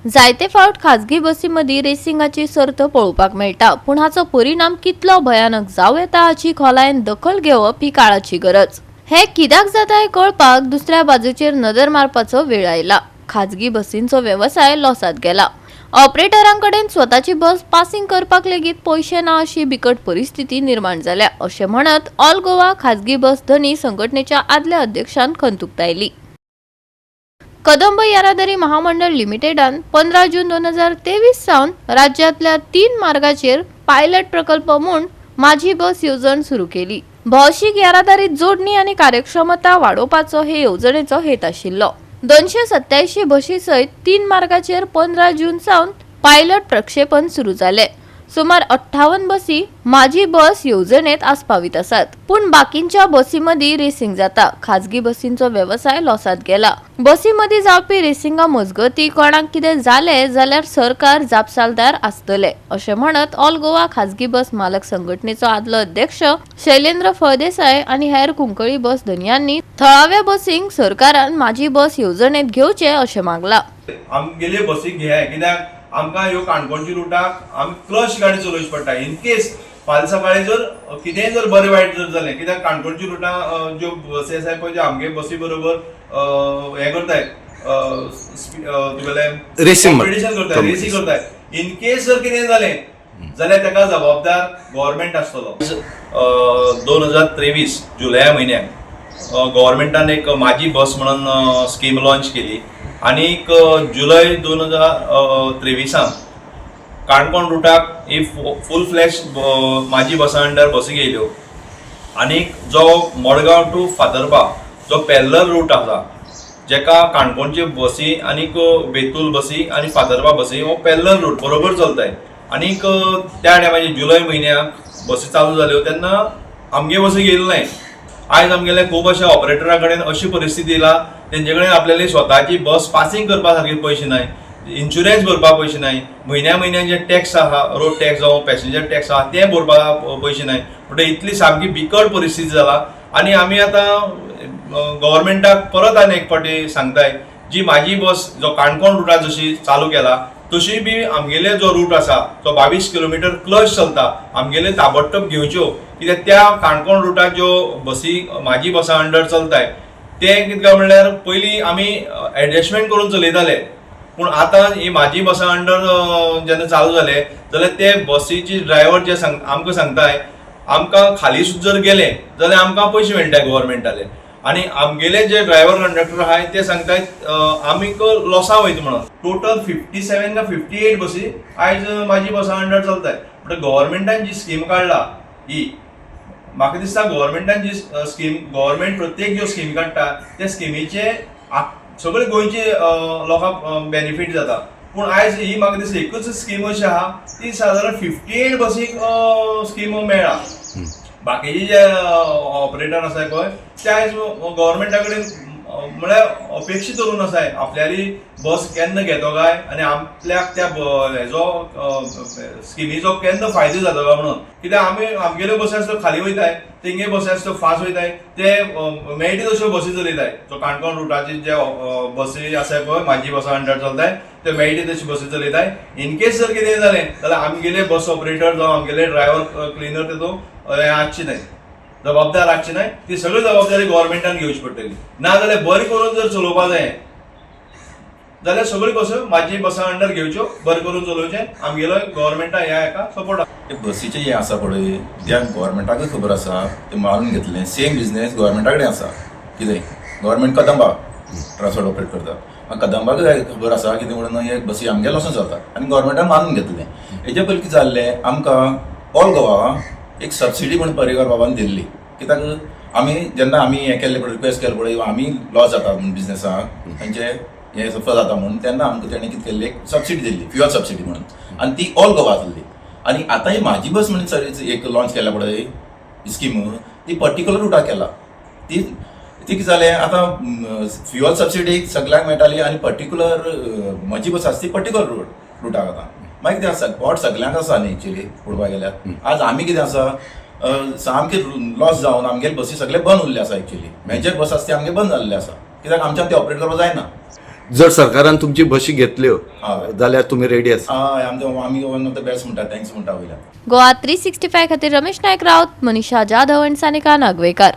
जायते फावट खाजगी बसींमध्ये रेसिंगाची सर्त पळोवपाक मेळटा, पूण हाचो परिणाम कितलो भयानक जावं येता हाची खोलायेन दखल घेवप ही काळाची गरज. हे कित्याक जाता हें कळपाक दुसऱ्या बाजूचेर नदर मारपाचो वेळ आयला. खाजगी बसींचो वेवसाय लॉसात गेला. ऑपरेटरांकडेन स्वताची बस पासिंग करपाक लेगीत पयशे ना अशी बिकट परिस्थिती निर्माण जाल्या, अशें म्हणत ऑल गोवा खाजगी बस धनी संघटनेच्या आदल्या अध्यक्षान खंतुक्त आयली. कदंब येरादारी महामंडळ लिमिटेडान 15 जून 2023 सावन राज्यातल्या 3 मार्गाचेर पायलट प्रकल्प म्हूण माझी बस येवजण सुरू केली. भौशीक येरादारी जोडणी आनी कार्यक्षमता वाडोवपाचो हे येवजणेचो हेत आशिल्लो. 287 बशी सयत 3 मार्गाचेर 15 जून सावन पायलट प्रक्षेपण सुरू जाले. सुमार 58 बसी माझी बस येवजणेत आस्पावीत आसात, पूण बाकींच्या बसींमदी रेसिंग जाता. खाजगी बसींचो वेवसाय लॉसात गेला. बसींमदी जावपी रेसिंगा मजगती कोणाक कितें जालें जाल्यार सरकार जापसालदार आसतले, अशें म्हणत ऑल गोवा खाजगी बस मालक संघटनेचो आदलो अध्यक्ष शैलेंद्र फळदेसाय आनी हेर कुंकळी बस धन्यांनी थळाव्या बसींक सरकारान माझी बस येवजणेत घेवचे अशें मागला. आमगेले बसीक घे कित्याक आमकां ह्यो काणकोणची रुटाक आमी क्लच गाडी चलोवची पडटा. इन केस फाल्यां सकाळीं जर कितेंय जर बरें वायट जर जालें, कित्याक काणकोणची रुटां ज्यो बसी आसाय पळय ज्यो आमगे बसी बरोबर हें करताय तुगेलें रेसिंग करताय. इन केस जर कितें जालें जाल्यार ताका जबाबदार गव्हर्मेंट आसतलो. 2023 जुलया म्हयन्याक गव्हर्मेंटान एक माझी बस म्हणून स्कीम लॉन्च केली आनीक जुलय 2023 काणकोण रुटाक ही फूल फ्लॅश माझी बसा अंडर बसी गेल्यो. आनीक जो मडगांव टू फातर्पा जो पॅरलर रूट आसा, जेका काणकोणचे बसी आनीक बेतूल बसी आनी फातर्पा बसी हो पॅरलर रूट बरोबर चलताय. आनीक त्या टायमार जुलय म्हयन्याक बसी चालू जाल्यो तेन्ना आमगे बसी गेल्यो नाय. आयज आमगेले खूब अशा ऑपरेटरा कडेन अशी परिस्थिती येयला, तेंचे कडेन आपल्याली स्वताची बस पासिंग करपा सारके पयशे नाय, इन्शुरन्स भरपाक पयशे नाय, म्हयन्या जे टॅक्स आहा, रोड टॅक्स जावं पॅसेंजर टॅक्स आहा ते भरपाक पयशे नाय. म्हणटकीर इतली सामकी बिकट परिस्थिती जाला. आनी आमी आतां गव्हर्मेंटाक परत आनी एक फावटी सांगताय, जी माझी बस जो काणकोण रुटार जशी चालू केला तशी बी आमगेले जो रूट आसा तो 22 किलोमीटर क्लच चलता, आमगेले ताबडतोब घेवच्यो. कित्याक त्या काणकोण रुटाक ज्यो बसी माझी बसा अंडर चलताय ते कितें म्हणल्यार पयलीं आमी एडजस्टमेंट करून चलयताले, पूण आतां ही माझी बसा अंडर जेन्ना चालू जाले जाल्यार ते बसीचे ड्रायव्हर जे आमकां सांगताय आमकां खाली सुद्दां जर गेले जाल्यार आमकां पयशे मेळटाय गव्हर्मेंटाले. आनी आमगेले जे ड्रायव्हर कंडक्टर आहाय ते सांगतायत आमी लॉसा वयता म्हणून. टोटल 57 का 58 बसी आयज माझी बसा अंडर चलताय. पण गव्हर्मेंटान जी स्कीम काडला ही म्हाका दिसता गव्हर्मेंटान जी स्कीम गव्हर्मेंट प्रत्येक ज्यो स्कीम काडटा त्या स्किमीचे सगळे गोंयचे लोकांक बेनिफीट जाता. पूण आयज ही म्हाका दिसता एकूच स्कीम अशी आहा ती सादारण 58 बसीक स्कीम मेळ्ळा. बाकीचे जे ऑपरेटर आसाय पळय ते आयज गव्हर्मेंटा कडेन म्हळ्यार अपेक्षीत धरून आसाय आपल्याली बस केन्ना घेतो काय आनी आपल्याक त्या हेजो स्किमीचो केन्ना फायदो जाता काय म्हणून. कित्याक आमी आमगेल्यो बसी आसा त्यो खाली वयताय, तेंगे बसी आसा त्यो फास्ट वयताय, ते मेळटा तश्यो बसी चलयताय. जो काणकोण रुटाचे जे बसी आसाय पळय माझी बसा अंडर चलताय ते मेळटा तशी बसी चलयताय. इन केस जर कितें जालें जाल्यार आमगेले बस ऑपरेटर जावं आमगेले ड्रायव्हर क्लिनर तेतून आसची नाय, जबाबदार आसची नाय. ती सगळी जबाबदारी गव्हर्मेंटान घेवची पडटली. ना जाल्यार बरी करून जर चलोवपा जाय जाल्यार सगळी बस माझी बसा अंडर घेवच्यो, बरें करून चलोवचें. आमगेलो गव्हर्मेंटा ह्या हेका सपोर्ट आसा. बसीचे जे आसा पळय त्या गव्हर्मेंटाकूय खबर आसा, ते मारून घेतलें. सेम बिझनेस गव्हर्मेंटा कडेन आसा. कितें गव्हर्मेंट कदंबा ट्रान्सपोर्ट ऑपरेट करता, कदंबाक खबर आसा कितें म्हणून हे बसी आमगे लॉसान चलता आनी गव्हर्मेंटान मारून घेतलें. हेजे पयलीं कितें जाल्लें आमकां ऑल गोवा एक सबसिडी म्हणून परिवार बाबान दिल्ली. कित्याक आमी जेन्ना आमी हें केल्लें पळय रिक्वेस्ट केलें पळय आमी लॉस जाता म्हणून बिझनेसाक तांचे हें सफर जाता म्हणून तेन्ना आमकां तेणें कितें केल्लें एक सबसिडी दिल्ली, फ्युअल सबसिडी म्हणून, आनी ती ऑल गोवा दिल्ली. आनी आतां ही माझी बस म्हणून एक लॉन्च केल्या पळय स्कीम ती पर्टिक्युलर रुटाक केला. ती कितें जालें आतां फ्युअल सबसिडी सगळ्यांक मेळटाली आनी पर्टिक्युलर म्हजी बस आसा ती पर्टिक्युलर रुटाक आतां. मागीर कितें आसा पोट सगळ्यांक आसा न्ही एक्चुली पळोवपाक गेल्यार. आज आमी कितें आसा सामके लॉस जावन आमगेले बसी सगळे बंद उरले आसा. एक्चुली मेजर बस आसा ते आमगे बंद जाल्ले आसा कित्याक आमच्यान ते ऑपरेट करपाक जायना. जर सरकारान तुमची बशी घेतल्यो हय. जाल्यार तुमी रेडी आसा हय आमी वन ऑफ द बेस्ट म्हणटा थँक्स म्हणटा वयल्यान. गोवा 365 खातीर रमेश नायक रावत, मनीषा जाधव आनी सानिका नागवेकर.